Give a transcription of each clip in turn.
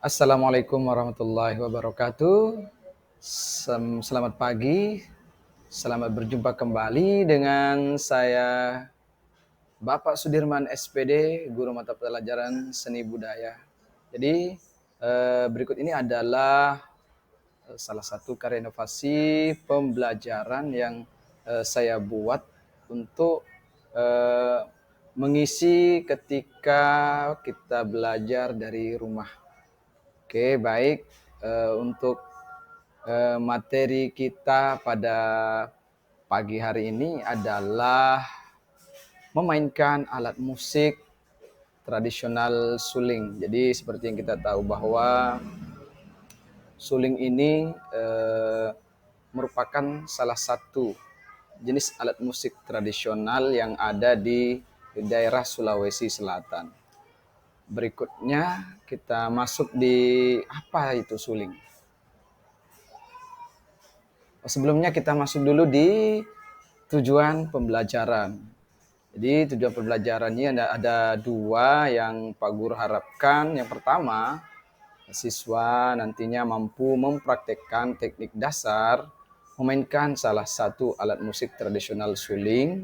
Assalamualaikum warahmatullahi wabarakatuh. Selamat pagi, selamat berjumpa kembali dengan saya Bapak Sudirman SPD, Guru Mata Pelajaran Seni Budaya. Jadi berikut ini adalah salah satu karya inovasi pembelajaran yang saya buat untuk eh, mengisi ketika kita belajar dari rumah. Oke, baik. Untuk materi kita pada pagi hari ini adalah memainkan alat musik tradisional suling. Jadi seperti yang kita tahu bahwa suling ini merupakan salah satu jenis alat musik tradisional yang ada di daerah Sulawesi Selatan. Berikutnya kita masuk di apa itu suling. Sebelumnya kita masuk dulu di tujuan pembelajaran. Jadi tujuan pembelajarannya ada dua yang Pak Guru harapkan. Yang pertama, siswa nantinya mampu mempraktekkan teknik dasar memainkan salah satu alat musik tradisional suling.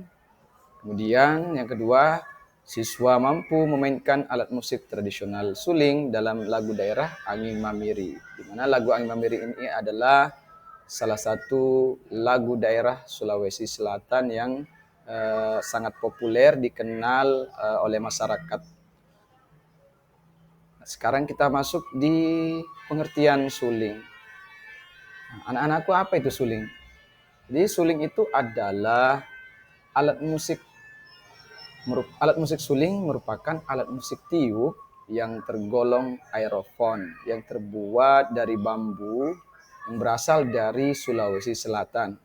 Kemudian yang kedua, siswa mampu memainkan alat musik tradisional suling dalam lagu daerah Angin Mamiri. Di mana lagu Angin Mamiri ini adalah salah satu lagu daerah Sulawesi Selatan yang sangat populer dikenal oleh masyarakat. Sekarang kita masuk di pengertian suling. Anak-anakku, apa itu suling? Jadi suling itu adalah alat musik suling merupakan alat musik tiup yang tergolong aerofon yang terbuat dari bambu yang berasal dari Sulawesi Selatan.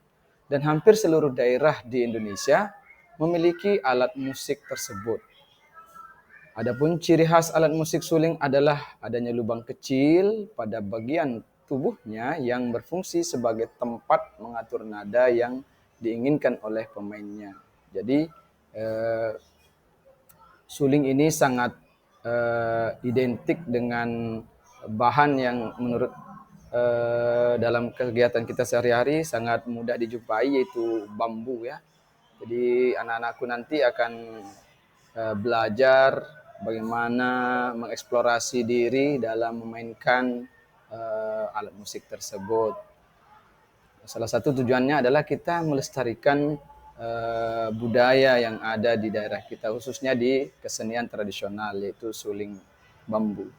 Dan hampir seluruh daerah di Indonesia memiliki alat musik tersebut. Adapun ciri khas alat musik suling adalah adanya lubang kecil pada bagian tubuhnya yang berfungsi sebagai tempat mengatur nada yang diinginkan oleh pemainnya. Jadi suling ini sangat identik dengan bahan yang menurut dalam kegiatan kita sehari-hari sangat mudah dijumpai, yaitu bambu ya. Jadi anak-anakku nanti akan belajar bagaimana mengeksplorasi diri dalam memainkan alat musik tersebut. Salah satu tujuannya adalah kita melestarikan budaya yang ada di daerah kita, khususnya di kesenian tradisional, yaitu suling bambu.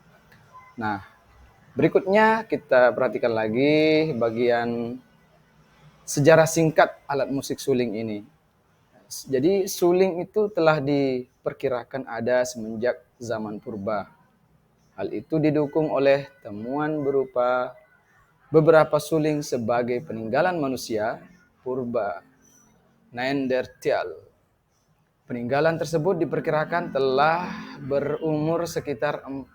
Nah, berikutnya kita perhatikan lagi bagian sejarah singkat alat musik suling ini. Jadi suling itu telah diperkirakan ada semenjak zaman purba. Hal itu didukung oleh temuan berupa beberapa suling sebagai peninggalan manusia purba Neanderthal. Peninggalan tersebut diperkirakan telah berumur sekitar 40.000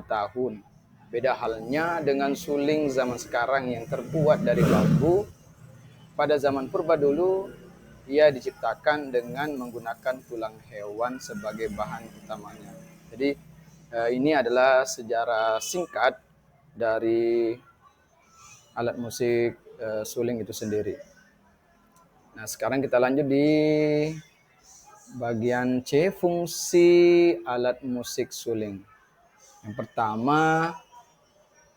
tahun. Beda halnya dengan suling zaman sekarang yang terbuat dari bambu. Pada zaman purba dulu, ia diciptakan dengan menggunakan tulang hewan sebagai bahan utamanya. Jadi ini adalah sejarah singkat dari alat musik suling itu sendiri. Nah, sekarang kita lanjut di bagian C, fungsi alat musik suling. Yang pertama,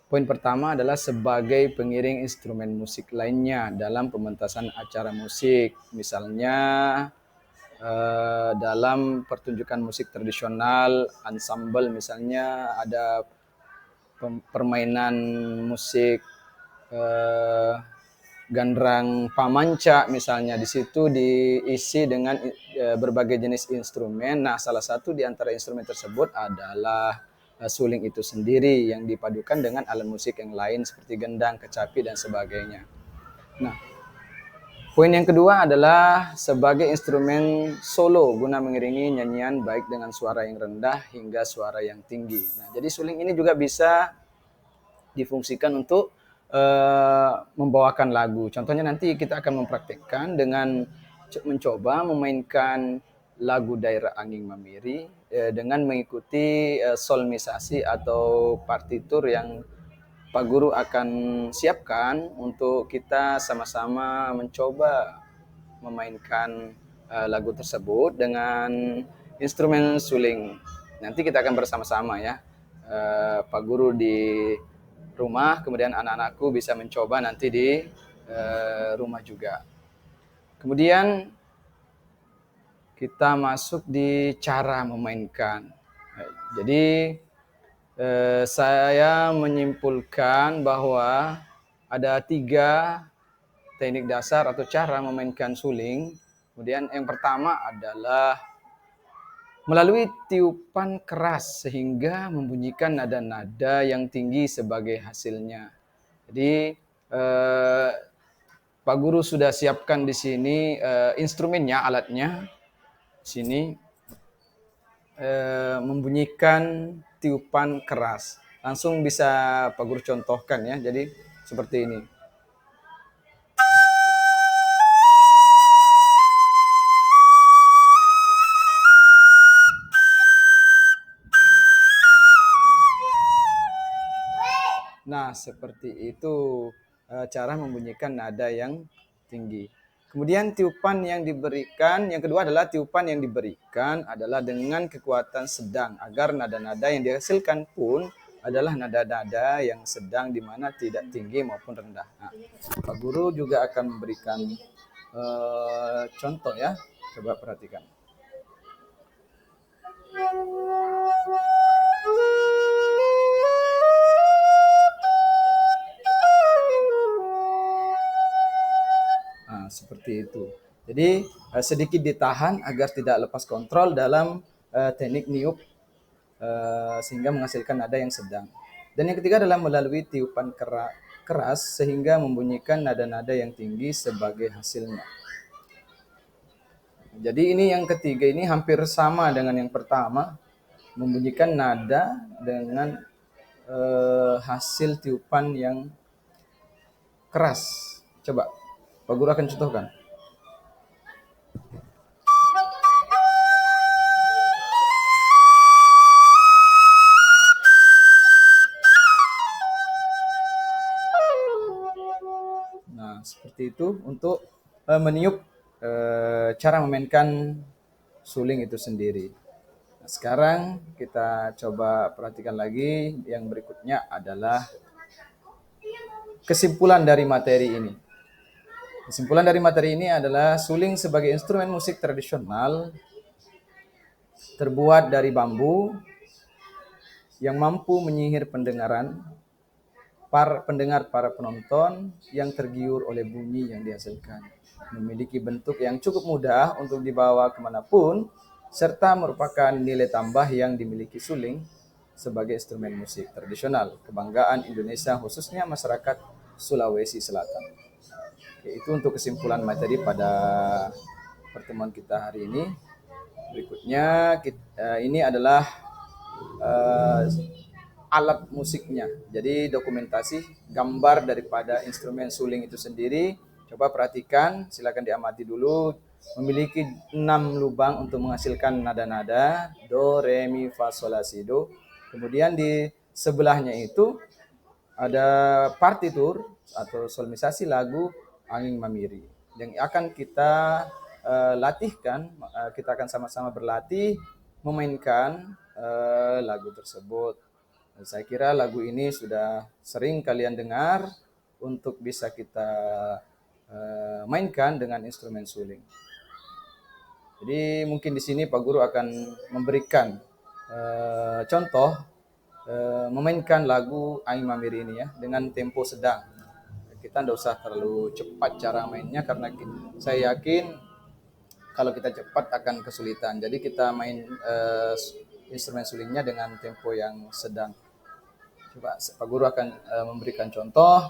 poin pertama adalah sebagai pengiring instrumen musik lainnya dalam pementasan acara musik. Misalnya dalam pertunjukan musik tradisional, ensemble misalnya ada permainan musik gandrang pamanca misalnya, di situ diisi dengan berbagai jenis instrumen. Nah, salah satu di antara instrumen tersebut adalah suling itu sendiri yang dipadukan dengan alat musik yang lain seperti gendang, kecapi dan sebagainya. Nah, poin yang kedua adalah sebagai instrumen solo guna mengiringi nyanyian baik dengan suara yang rendah hingga suara yang tinggi. Nah, jadi suling ini juga bisa difungsikan untuk membawakan lagu. Contohnya nanti kita akan mempraktikkan dengan mencoba memainkan lagu daerah Angin Mamiri dengan mengikuti solmisasi atau partitur yang Pak Guru akan siapkan untuk kita sama-sama mencoba memainkan lagu tersebut dengan instrumen suling. Nanti kita akan bersama-sama ya. Pak Guru di rumah, kemudian anak-anakku bisa mencoba nanti di rumah juga. Kemudian kita masuk di cara memainkan. Jadi saya menyimpulkan bahwa ada 3 teknik dasar atau cara memainkan suling. Kemudian yang pertama adalah melalui tiupan keras sehingga membunyikan nada-nada yang tinggi sebagai hasilnya. Jadi Pak Guru sudah siapkan di sini instrumennya, alatnya. Di sini membunyikan tiupan keras. Langsung bisa Pak Guru contohkan ya. Jadi seperti ini. Nah, seperti itu cara membunyikan nada yang tinggi. Kemudian tiupan yang diberikan, yang kedua adalah tiupan yang diberikan adalah dengan kekuatan sedang agar nada-nada yang dihasilkan pun adalah nada-nada yang sedang di mana tidak tinggi maupun rendah. Nah, Pak Guru juga akan memberikan contoh ya. Coba perhatikan. Seperti itu. Jadi sedikit ditahan agar tidak lepas kontrol dalam teknik niup sehingga menghasilkan nada yang sedang. Dan yang ketiga adalah melalui tiupan keras sehingga membunyikan nada-nada yang tinggi sebagai hasilnya. Jadi ini yang ketiga ini hampir sama dengan yang pertama, membunyikan nada dengan hasil tiupan yang keras. Coba Pak Guru akan contohkan. Nah, seperti itu untuk meniup cara memainkan suling itu sendiri. Nah, sekarang kita coba perhatikan lagi yang berikutnya adalah kesimpulan dari materi ini. Kesimpulan dari materi ini adalah suling sebagai instrumen musik tradisional terbuat dari bambu yang mampu menyihir pendengaran para penonton yang tergiur oleh bunyi yang dihasilkan. Memiliki bentuk yang cukup mudah untuk dibawa kemanapun, serta merupakan nilai tambah yang dimiliki suling sebagai instrumen musik tradisional kebanggaan Indonesia, khususnya masyarakat Sulawesi Selatan. Oke, itu untuk kesimpulan materi pada pertemuan kita hari ini. Berikutnya ini adalah alat musiknya. Jadi dokumentasi gambar daripada instrumen suling itu sendiri. Coba perhatikan, silakan diamati dulu. Memiliki 6 lubang untuk menghasilkan nada-nada do, re, mi, fa, sol, la, si, do. Kemudian di sebelahnya itu ada partitur atau solmisasi lagu Angin Mamiri yang akan kita latihkan. Kita akan sama-sama berlatih memainkan lagu tersebut. Saya kira lagu ini sudah sering kalian dengar untuk bisa kita mainkan dengan instrumen suling. Jadi mungkin di sini Pak Guru akan memberikan contoh memainkan lagu Angin Mamiri ini ya dengan tempo sedang. Kita tidak usah terlalu cepat cara mainnya karena saya yakin kalau kita cepat akan kesulitan. Jadi kita main instrumen sulingnya dengan tempo yang sedang. Coba Pak Guru akan memberikan contoh.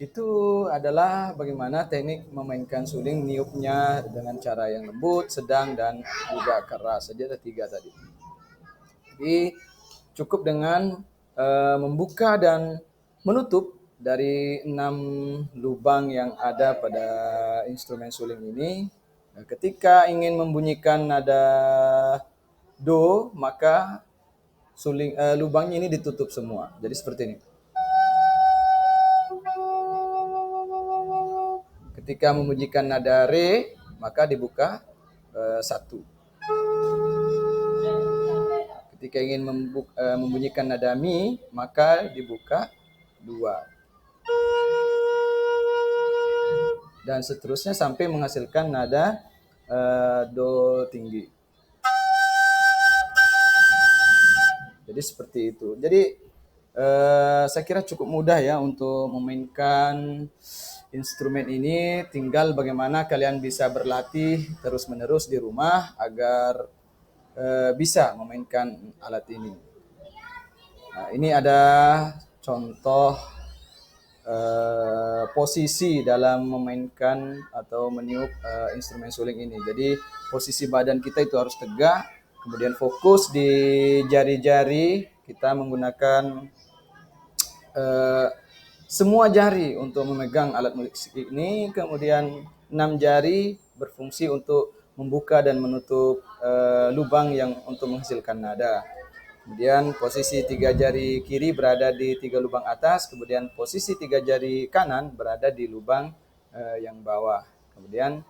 Itu adalah bagaimana teknik memainkan suling, niupnya dengan cara yang lembut, sedang, dan juga keras. Jadi ada 3 tadi. Jadi cukup dengan membuka dan menutup dari 6 lubang yang ada pada instrumen suling ini. Ketika ingin membunyikan nada do, maka lubangnya ini ditutup semua. Jadi seperti ini. Ketika membunyikan nada re, maka dibuka 1. Ketika ingin membunyikan nada mi, maka dibuka 2. Dan seterusnya sampai menghasilkan nada do tinggi. Jadi seperti itu. Jadi saya kira cukup mudah ya untuk memainkan instrumen ini. Tinggal bagaimana kalian bisa berlatih terus-menerus di rumah agar bisa memainkan alat ini. Nah, ini ada contoh posisi dalam memainkan atau meniup instrumen suling ini. Jadi posisi badan kita itu harus tegak, kemudian fokus di jari-jari, kita menggunakan semua jari untuk memegang alat musik ini, kemudian 6 jari berfungsi untuk membuka dan menutup lubang yang untuk menghasilkan nada. Kemudian posisi 3 jari kiri berada di 3 lubang atas, kemudian posisi 3 jari kanan berada di lubang yang bawah. Kemudian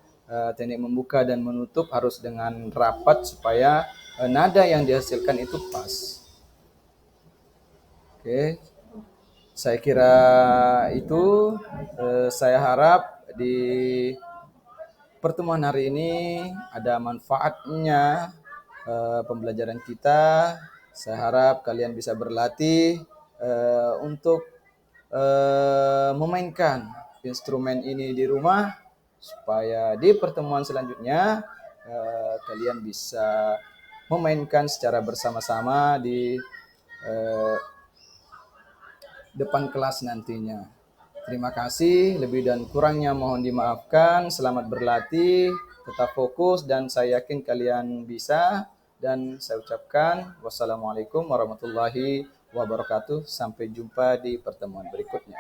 teknik membuka dan menutup harus dengan rapat supaya nada yang dihasilkan itu pas. Oke. Saya kira itu. Saya harap di pertemuan hari ini ada manfaatnya pembelajaran kita. Saya harap kalian bisa berlatih untuk memainkan instrumen ini di rumah supaya di pertemuan selanjutnya kalian bisa memainkan secara bersama-sama di depan kelas nantinya. Terima kasih, lebih dan kurangnya mohon dimaafkan. Selamat berlatih, tetap fokus, dan saya yakin kalian bisa. Dan saya ucapkan wassalamualaikum warahmatullahi wabarakatuh. Sampai jumpa di pertemuan berikutnya.